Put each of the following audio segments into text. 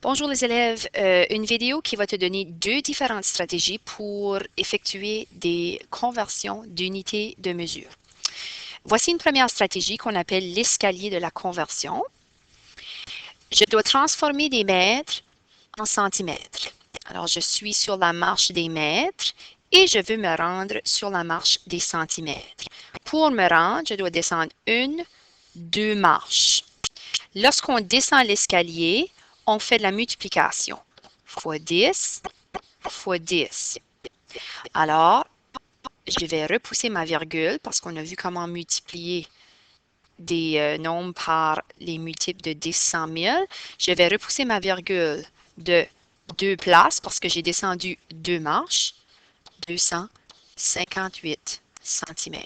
Bonjour les élèves, une vidéo qui va te donner deux différentes stratégies pour effectuer des conversions d'unités de mesure. Voici une première stratégie qu'on appelle l'escalier de la conversion. Je dois transformer des mètres en centimètres. Alors, je suis sur la marche des mètres et je veux me rendre sur la marche des centimètres. Pour me rendre, je dois descendre deux marches. Lorsqu'on descend l'escalier, on fait de la multiplication. Fois 10, fois 10. Alors, je vais repousser ma virgule parce qu'on a vu comment multiplier des nombres par les multiples de 10, 100 000. Je vais repousser ma virgule de 2 places parce que j'ai descendu 2 marches. 258 cm.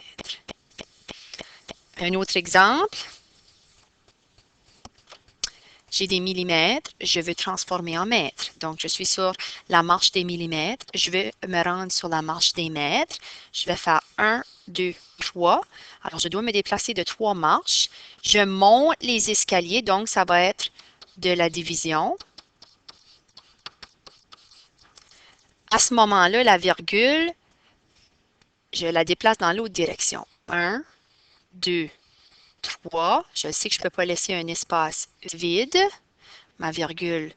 Un autre exemple. J'ai des millimètres, je veux transformer en mètres. Donc, je suis sur la marche des millimètres. Je vais me rendre sur la marche des mètres. Je vais faire 1, 2, 3. Alors, je dois me déplacer de 3 marches. Je monte les escaliers, donc ça va être de la division. À ce moment-là, la virgule, je la déplace dans l'autre direction. 1, 2, 3. Je sais que je ne peux pas laisser un espace vide. Ma virgule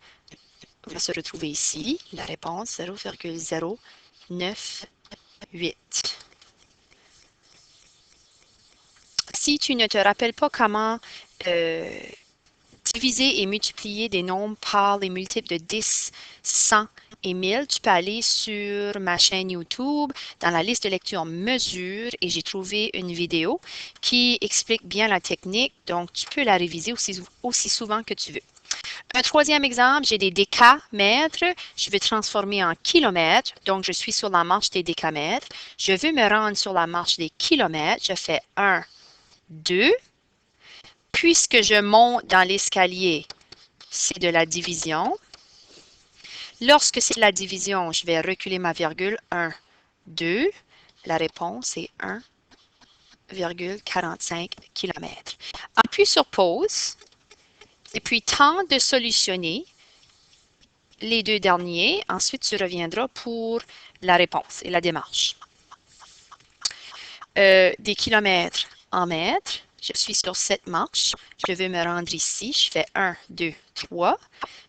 va se retrouver ici. La réponse, 0,098. Si tu ne te rappelles pas comment diviser et multiplier des nombres par les multiples de 10, 100 et 1000, tu peux aller sur ma chaîne YouTube dans la liste de lecture mesure et j'ai trouvé une vidéo qui explique bien la technique, donc tu peux la réviser aussi souvent que tu veux. Un troisième exemple, j'ai des décamètres. Je vais transformer en kilomètres. Donc, je suis sur la marche des décamètres. Je veux me rendre sur la marche des kilomètres. Je fais 1, 2. Puisque je monte dans l'escalier, c'est de la division. Lorsque c'est de la division, je vais reculer ma virgule. 1, 2. La réponse est 1,45 km. Appuie sur pause et puis tente de solutionner les deux derniers. Ensuite, tu reviendras pour la réponse et la démarche. Des kilomètres en mètres. Je suis sur cette marche. Je vais me rendre ici. Je fais 1, 2, 3.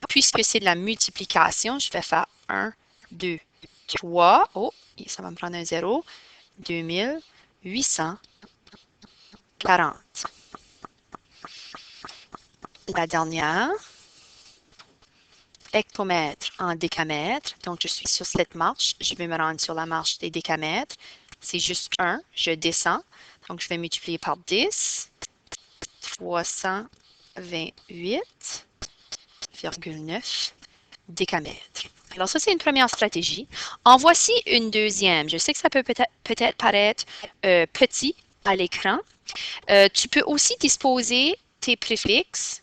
Puisque c'est de la multiplication, je vais faire 1, 2, 3. Oh, ça va me prendre un 0. 2840. La dernière. Hectomètre en décamètre. Donc, je suis sur cette marche. Je vais me rendre sur la marche des décamètres. C'est juste 1. Je descends. Donc, je vais multiplier par 10. 328,9 décamètres. Alors, ça, c'est une première stratégie. En voici une deuxième. Je sais que ça peut peut-être paraître petit à l'écran. Tu peux aussi disposer tes préfixes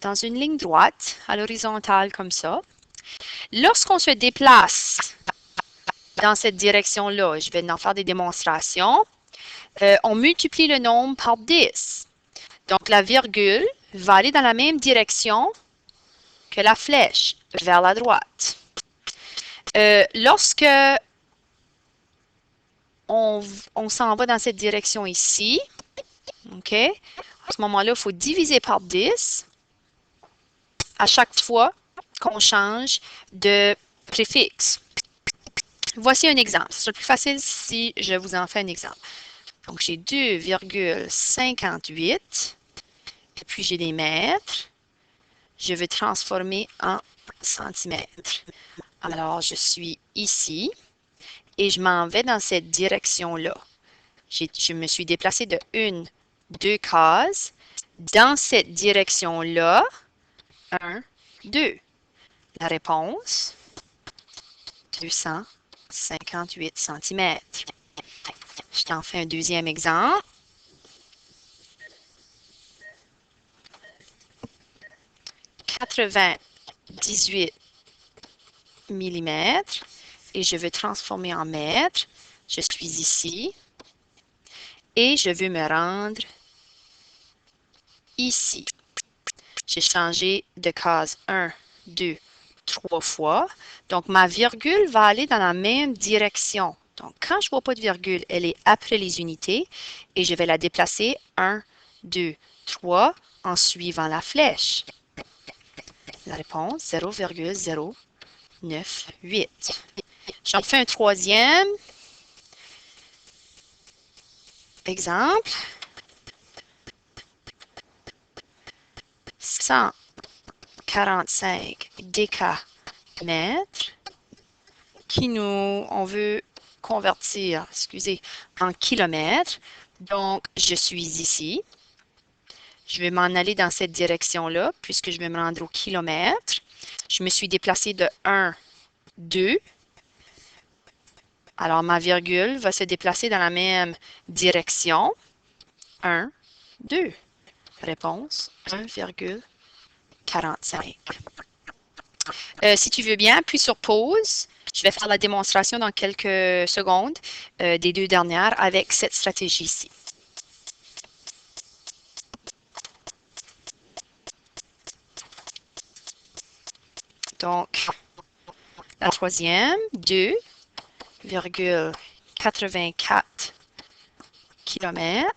dans une ligne droite, à l'horizontale comme ça. Lorsqu'on se déplace dans cette direction-là, je vais en faire des démonstrations, on multiplie le nombre par 10. Donc, la virgule va aller dans la même direction que la flèche, vers la droite. Lorsque on s'en va dans cette direction ici, OK, à ce moment-là, il faut diviser par 10 à chaque fois qu'on change de préfixe. Voici un exemple. Ce sera plus facile si je vous en fais un exemple. Donc, j'ai 2,58 et puis j'ai des mètres. Je veux transformer en centimètres. Alors, je suis ici et je m'en vais dans cette direction-là. Je me suis déplacée de 2 cases. Dans cette direction-là, 1, 2. La réponse, 258 cm. Je t'en fais un deuxième exemple. 98 mm et je veux transformer en mètres. Je suis ici et je veux me rendre ici. J'ai changé de case 1 2, 3 fois. Donc, ma virgule va aller dans la même direction. Donc, quand je ne vois pas de virgule, elle est après les unités et je vais la déplacer 1, 2, 3 en suivant la flèche. La réponse, 0,098. J'en fais un troisième exemple. 145 décamètres qui on veut convertir, excusez, en kilomètres. Donc, je suis ici. Je vais m'en aller dans cette direction-là, puisque je vais me rendre au kilomètre. Je me suis déplacée de 1, 2. Alors, ma virgule va se déplacer dans la même direction. 1, 2. Réponse, 1,45. Si tu veux bien, appuie sur pause. Je vais faire la démonstration dans quelques secondes des deux dernières avec cette stratégie ici. Donc, la troisième, 2,84 km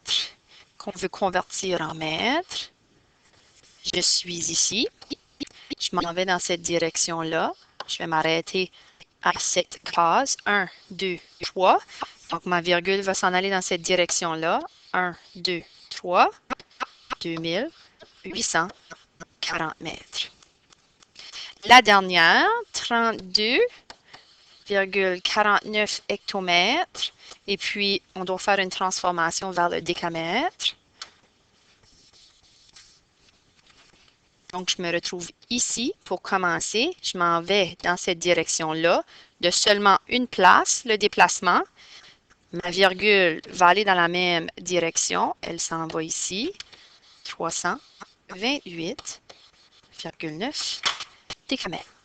qu'on veut convertir en mètres. Je suis ici. Je m'en vais dans cette direction-là. Je vais m'arrêter à cette case. 1, 2, 3. Donc, ma virgule va s'en aller dans cette direction-là. 1, 2, 3. 2840 mètres. La dernière, 32,49 hectomètres. Et puis, on doit faire une transformation vers le décamètre. Donc, je me retrouve ici pour commencer. Je m'en vais dans cette direction-là de seulement une place, le déplacement. Ma virgule va aller dans la même direction. Elle s'en va ici. 328,9 décamètres.